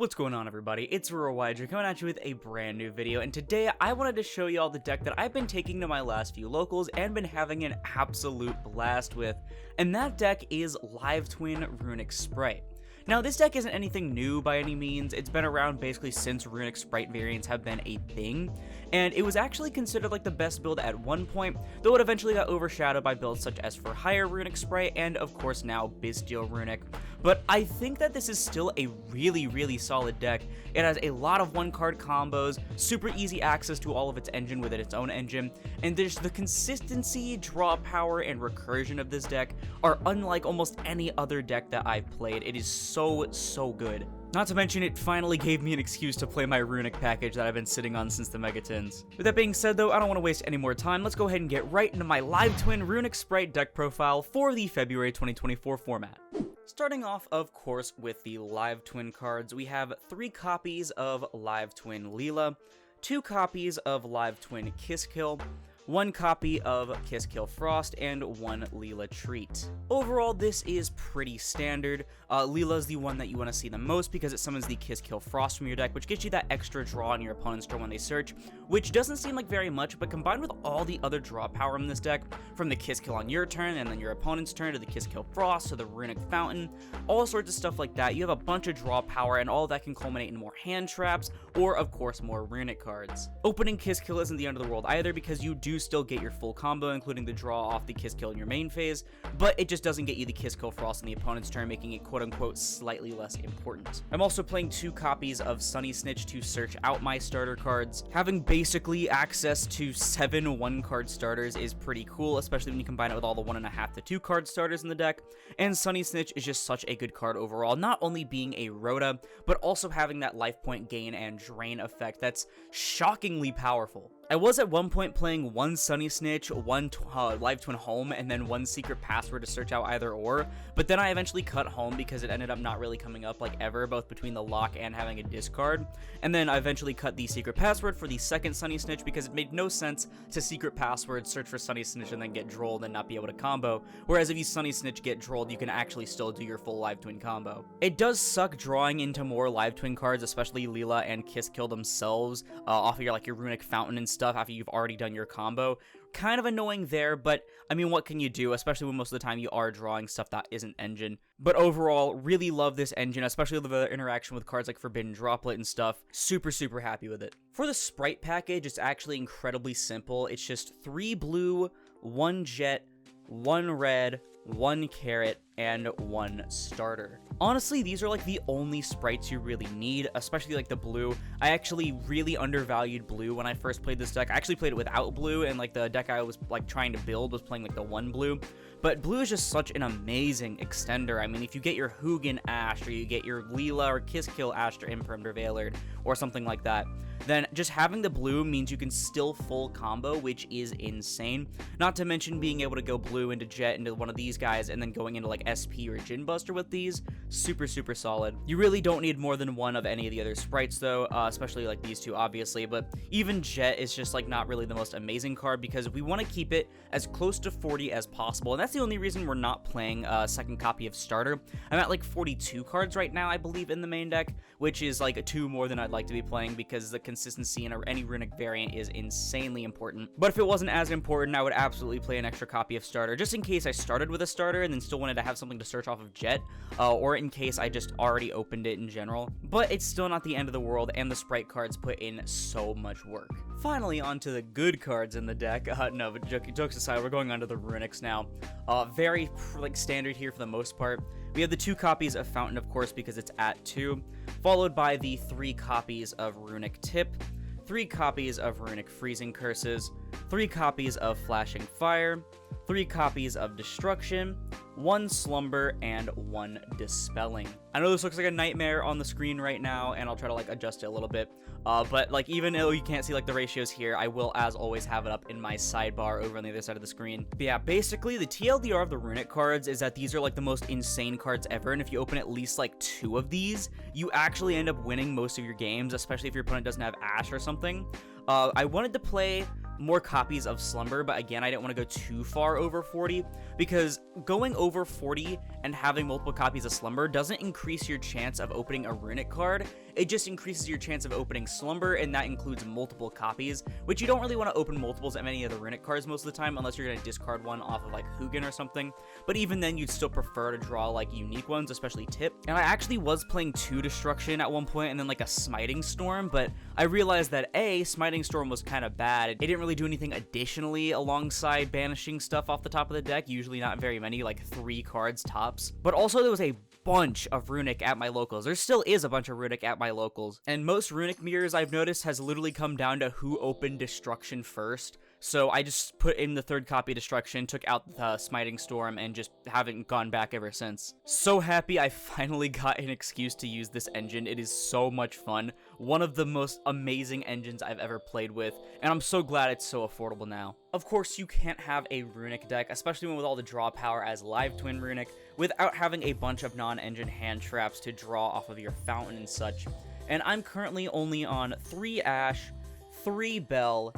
What's going on, everybody? It's Runick coming at you with a brand new video, and today I wanted to show you all the deck that I've been taking to my last few locals and been having an absolute blast with, and that deck is Live Twin Runick Spright. Now, this deck isn't anything new by any means. It's been around basically since Runick Spright variants have been a thing, and it was actually considered like the best build at one point, though it eventually got overshadowed by builds such as For Hire Runick Spright and, of course, now Bystial Runick. But I think that this is still a really solid deck. It has a lot of one-card combos, super easy access to all of its engine within its own engine, and there's the consistency, draw power, and recursion of this deck are unlike almost any other deck that I've played. It is so good. Not to mention, it finally gave me an excuse to play my Runick package that I've been sitting on since the Megatins. With that being said though, I don't want to waste any more time. Let's go ahead and get right into my Live Twin Runick Spright deck profile for the February 2024 format. Starting off, of course, with the Live Twin cards, we have 3 copies of Live Twin Leela, 2 copies of Live Twin Kisskill, 1 copy of Kisskill Frost, and 1 Leela Treat. Overall, this is pretty standard. Leela is the one that you want to see the most because it summons the Kisskill Frost from your deck, which gets you that extra draw on your opponent's turn when they search, which doesn't seem like very much, but combined with all the other draw power in this deck, from the Kisskill on your turn and then your opponent's turn to the Kisskill Frost to the Runick Fountain, all sorts of stuff like that, you have a bunch of draw power, and all of that can culminate in more hand traps, or of course more Runick cards. Opening Kisskill isn't the end of the world either because you do still get your full combo, including the draw off the Kisskill in your main phase, but it just doesn't get you the Kisskill Frost in the opponent's turn, making it quote-unquote slightly less important. I'm also playing 2 copies of Sunny Snitch to search out my starter cards. Having basically access to 7 1-card starters is pretty cool, especially when you combine it with all the 1.5 to 2-card starters in the deck, and Sunny Snitch is just such a good card overall, not only being a Rhoda, but also having that life point gain and drain effect that's shockingly powerful. I was at one point playing 1 Sunny Snitch, 1 Live Twin Home, and then 1 Secret Password to search out either or, but then I eventually cut Home because it ended up not really coming up like ever, both between the lock and having a discard, and then I eventually cut the Secret Password for the second Sunny Snitch because it made no sense to Secret Password, search for Sunny Snitch, and then get drolled and not be able to combo, whereas if you Sunny Snitch get drolled, you can actually still do your full Live Twin combo. It does suck drawing into more Live Twin cards, especially Leela and Kisskill themselves, off of your Runick Fountain and stuff after you've already done your combo. Kind of annoying there, but I mean, what can you do, especially when most of the time you are drawing stuff that isn't engine. But overall, really love this engine, especially the interaction with cards like Forbidden Droplet and stuff. Super happy with it. For the Spright package, it's actually incredibly simple. It's just 3 blue, 1 jet, 1 red, 1 carrot, and 1 starter. Honestly, these are like the only sprites you really need, especially like the blue. I actually really undervalued blue when I first played this deck. I actually played it without blue, and like the deck I was like trying to build was playing like the 1 blue. But blue is just such an amazing extender. I mean, if you get your Hugin Ash, or you get your Leela or Kisskill Ash or Impermeable Veilard, or something like that, then just having the blue means you can still full combo, which is insane. Not to mention being able to go blue into jet into one of these guys, and then going into like SP or Gin Buster with these, super solid. You really don't need more than 1 of any of the other sprites though, especially like these 2 obviously, but even jet is just like not really the most amazing card because we want to keep it as close to 40 as possible, and that's the only reason we're not playing a second copy of starter. I'm at like 42 cards right now, I believe, in the main deck, which is like 2 more than I'd like to be playing because the consistency in any Runick variant is insanely important. But if it wasn't as important, I would absolutely play an extra copy of starter, just in case I started with a starter and then still wanted to have something to search off of jet, or in case I just already opened it in general. But it's still not the end of the world, and the Spright cards put in so much work. Finally, onto the good cards in the deck. No, but jokes aside, we're going on to the Runicks now. Very like standard here for the most part. We have the 2 copies of Fountain, of course, because it's at 2, followed by the 3 copies of Runick Tip, 3 copies of Runick Freezing Curses, 3 copies of Flashing Fire, 3 copies of Destruction, 1 Slumber, and 1 Dispelling. I know this looks like a nightmare on the screen right now, and I'll try to like adjust it a little bit, but like even though you can't see like the ratios here, I will as always have it up in my sidebar over on the other side of the screen. But yeah, basically the TLDR of the Runick cards is that these are like the most insane cards ever, and if you open at least like 2 of these, you actually end up winning most of your games, especially if your opponent doesn't have Ash or something. I wanted to play more copies of Slumber, but again, I didn't want to go too far over 40, because going over 40 and having multiple copies of Slumber doesn't increase your chance of opening a Runick card. it just increases your chance of opening Slumber, and that includes multiple copies, which you don't really want to open multiples of any of the Runick cards most of the time, unless you're going to discard one off of like Hugin or something. But even then, you'd still prefer to draw like unique ones, especially Tip. And I actually was playing 2 Destruction at one point and then like a Smiting Storm, but I realized that A, Smiting Storm was kind of bad. It didn't really do anything additionally alongside banishing stuff off the top of the deck, usually not very many, like 3 cards tops. But also there was a bunch of Runick at my locals. There still is a bunch of Runick at my locals. And most Runick mirrors I've noticed has literally come down to who opened Destruction first. So I just put in the 3rd copy of Destruction, took out the Smiting Storm, and just haven't gone back ever since. So happy I finally got an excuse to use this engine. It is so much fun. One of the most amazing engines I've ever played with, and I'm so glad it's so affordable now. Of course, you can't have a Runick deck, especially one with all the draw power as Live Twin Runick, without having a bunch of non-engine hand traps to draw off of your fountain and such. And I'm currently only on 3 Ash, 3 Bell,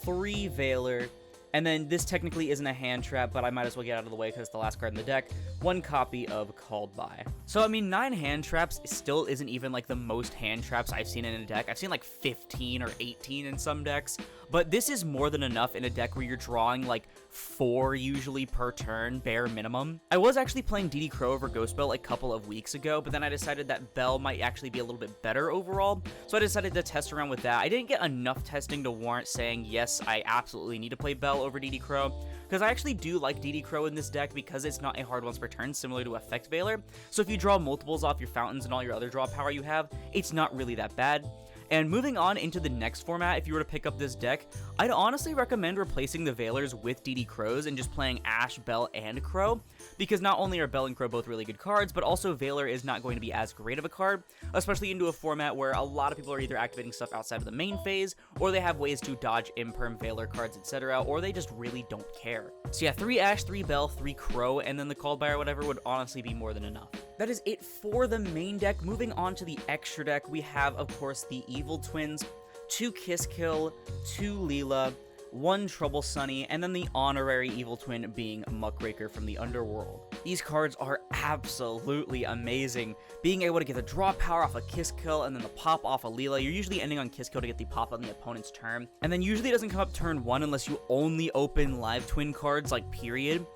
3 Veiler, and then this technically isn't a hand trap, but I might as well get out of the way because it's the last card in the deck, 1 copy of Called By. So, I mean, 9 hand traps still isn't even like the most hand traps I've seen in a deck. I've seen like 15 or 18 in some decks, but this is more than enough in a deck where you're drawing like 4 usually per turn, bare minimum. I was actually playing DD Crow over Ghost Bell a couple of weeks ago, but then I decided that Bell might actually be a little bit better overall, so I decided to test around with that. I didn't get enough testing to warrant saying, yes, I absolutely need to play Bell over DD Crow, because I actually do like DD Crow in this deck because it's not a hard once per turn, similar to Effect Veiler. So if you draw multiples off your fountains and all your other draw power you have, it's not really that bad. And moving on into the next format, if you were to pick up this deck, I'd honestly recommend replacing the Veilers with DD Crows and just playing Ash, Bell, and Crow, because not only are Bell and Crow both really good cards, but also Veiler is not going to be as great of a card, especially into a format where a lot of people are either activating stuff outside of the main phase, or they have ways to dodge Imperm Veiler cards, etc., or they just really don't care. So yeah, 3 Ash, 3 Bell, 3 Crow, and then the Called By or whatever would honestly be more than enough. That is it for the main deck. Moving on to the extra deck, we have, of course, the Evil Twins, 2 Kiss Kill, 2 Leela, 1 Trouble Sunny, and then the honorary Evil Twin being Muckraker from the Underworld. These cards are absolutely amazing. Being able to get the draw power off a Kiss Kill and then the pop off a Leela, you're usually ending on Kiss Kill to get the pop on the opponent's turn. And then usually it doesn't come up turn 1 unless you only open Live Twin cards, like period.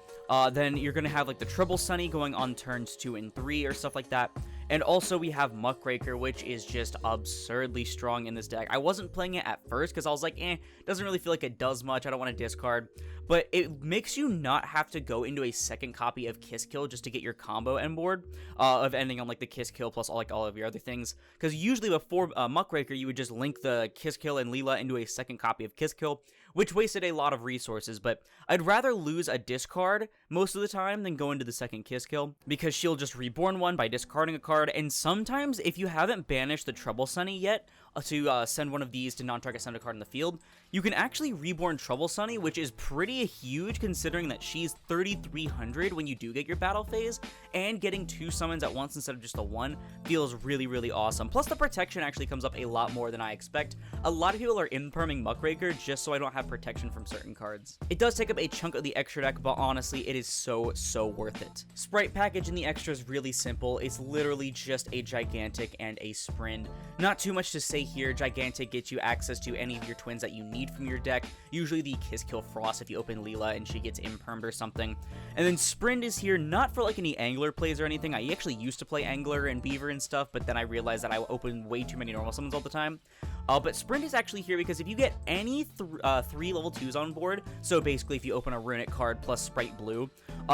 Then you're going to have like the Trouble Sunny going on turns 2 and 3 or stuff like that. And also we have Muckraker, which is just absurdly strong in this deck. I wasn't playing it at first because I was like, doesn't really feel like it does much. I don't want to discard. But it makes you not have to go into a second copy of Kiss Kill just to get your combo end board of ending on like the Kiss Kill plus all of your other things. Because usually before Muckraker, you would just link the Kiss Kill and Leela into a second copy of Kiss Kill, which wasted a lot of resources. But I'd rather lose a discard most of the time than go into the second Kiss Kill, because she'll just reborn one by discarding a card. And sometimes, if you haven't banished the Trouble Sunny yet to send one of these to non-target send a card in the field, you can actually reborn Trouble Sunny, which is pretty huge considering that she's 3,300 when you do get your battle phase, and getting 2 summons at once instead of just the 1 feels really, really awesome. Plus, the protection actually comes up a lot more than I expect. A lot of people are imperming Muckraker just so I don't have protection from certain cards. It does take up a chunk of the extra deck, but honestly, it is so worth it. Sprite package in the extra is really simple. It's literally just a Gigantic and a Sprint. Not too much to say here. Gigantic gets you access to any of your twins that you need from your deck, usually the Kiss Kill Frost if you open Leela and she gets impermed or something. And then Sprint is here not for like any Angler plays or anything. I actually used to play Angler and Beaver and stuff, but then I realized that I open way too many normal summons all the time. But Sprint is actually here because if you get any 3 level 2s on board, so basically if you open a Runick card plus Sprite Blue,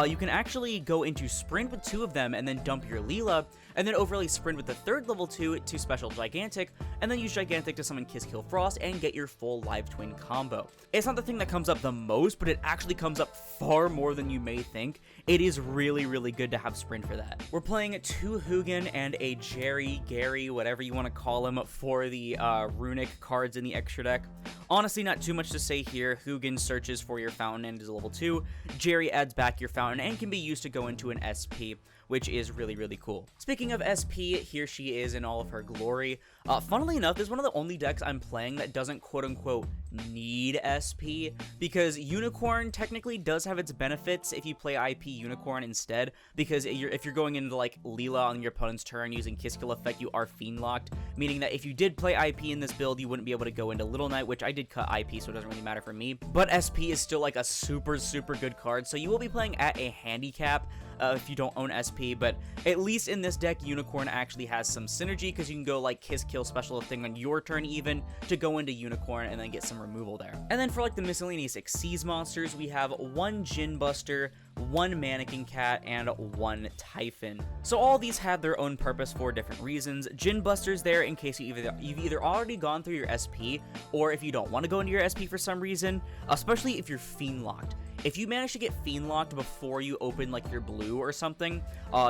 you can actually go into Sprint with 2 of them and then dump your Leela, and then overlay Sprint with the 3rd level 2 to special Gigantic, and then use Gigantic to summon Kiss Kill Frost and get your full Live Twin combo. It's not the thing that comes up the most, but it actually comes up far more than you may think. It is really good to have Sprint for that. We're playing 2 Hugin and a Jerry, Gary, whatever you want to call him, for the Runick cards in the extra deck. Honestly, not too much to say here. Hugin searches for your fountain and is level 2. Jerry adds back your fountain and can be used to go into an SP. which is really, really cool. Speaking of SP, here she is in all of her glory. Funnily enough, this is one of the only decks I'm playing that doesn't quote-unquote need SP, because Unicorn technically does have its benefits if you play IP Unicorn instead, because if you're going into like Leela on your opponent's turn using Kiss Kill effect, you are Fiend Locked, meaning that if you did play IP in this build, you wouldn't be able to go into Little Knight, which I did cut IP, so it doesn't really matter for me. But SP is still like a super, super good card, so you will be playing at a handicap if you don't own SP, but at least in this deck, Unicorn actually has some synergy, because you can go like Kiss Kill special thing on your turn even to go into Unicorn and then get some removal there. And then for like the miscellaneous Xyz monsters, we have one Djinn Buster, one Mannequin Cat, and one Typhon. So all these have their own purpose for different reasons. Djinn Buster's there in case you've either already gone through your SP, or if you don't want to go into your SP for some reason, especially if you're Fiend Locked. If you manage to get Fiend Locked before you open like your blue or something,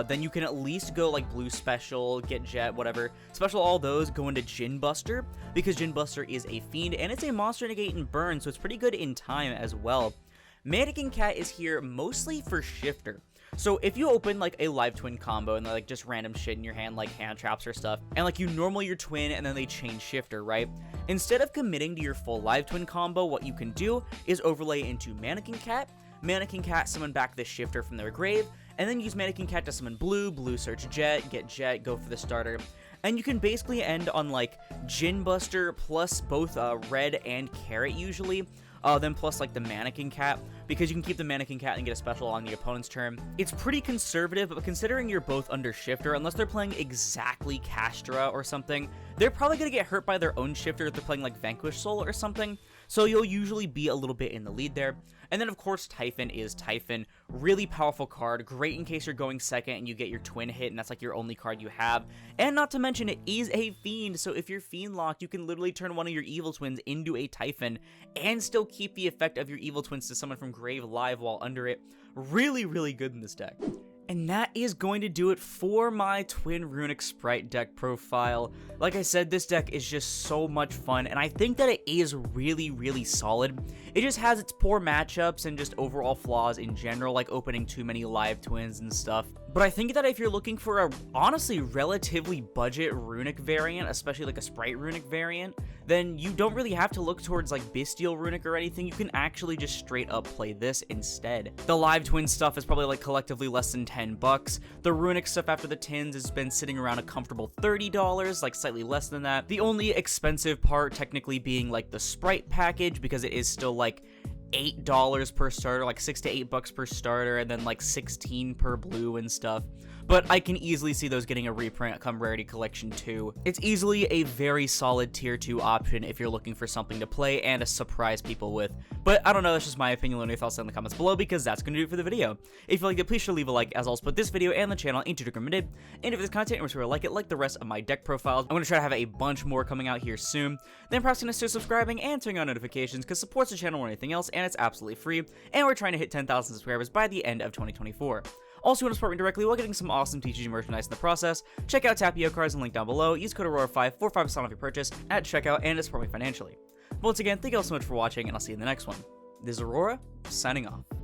then you can at least go like blue special, get jet, whatever. Special all those, go into Djinn Buster, because Djinn Buster is a fiend and it's a monster negate and burn, so it's pretty good in time as well. Mannequin Cat is here mostly for shifter. So if you open like a live twin combo and like just random shit in your hand like hand traps or stuff, and like you normal your twin and then they change shifter, right? Instead of committing to your full live twin combo, what you can do is overlay into Mannequin Cat summon back the shifter from their grave, and then use Mannequin Cat to summon blue search jet, get jet, go for the starter. And you can basically end on like Djinn Buster plus both red and carrot usually. Then plus like the Mannequin Cat, because you can keep the Mannequin Cat and get a special on the opponent's turn. It's pretty conservative, but considering you're both under shifter, unless they're playing exactly Castra or something, they're probably going to get hurt by their own shifter if they're playing like Vanquish Soul or something, so you'll usually be a little bit in the lead there. And then of course Typhon is Typhon, really powerful card, great in case you're going second and you get your twin hit and that's like your only card you have, and not to mention it is a fiend, so if you're Fiend Locked, you can literally turn one of your evil twins into a Typhon and still keep the effect of your evil twins to summon from grave live while under it. Really, really good in this deck. And that is going to do it for my twin Runick Spright deck profile. Like I said, this deck is just so much fun, and I think that it is really, really solid. It just has its poor matchups and just overall flaws in general, like opening too many live twins and stuff. But I think that if you're looking for a, honestly, relatively budget Runick variant, especially like a Spright Runick variant, then you don't really have to look towards like Bestial Runick or anything. You can actually just straight up play this instead. The live twin stuff is probably like collectively less than $10. The Runick stuff after the tins has been sitting around a comfortable $30, like slightly less than that. The only expensive part technically being like the Spright package, because it is still like $8 per starter, like $6 to $8 per starter, and then like 16 per blue and stuff. But I can easily see those getting a reprint come Rarity Collection 2. It's easily a very solid tier 2 option if you're looking for something to play and to surprise people with. But I don't know, that's just my opinion. Let me know your thoughts in the comments below, because that's going to do it for the video. If you liked it, please sure to leave a like, as always put this video and the channel into recommended. And if this content was like it, like the rest of my deck profiles, I'm going to try to have a bunch more coming out here soon. Then perhaps consider subscribing and turning on notifications, because supports the channel or anything else, and it's absolutely free. And we're trying to hit 10,000 subscribers by the end of 2024. Also, you want to support me directly while getting some awesome TCG merchandise in the process, check out Tapio cards and link down below. Use code Aurora5 for 5% off your purchase at checkout and to support me financially. But once again, thank you all so much for watching, and I'll see you in the next one. This is Aurora, signing off.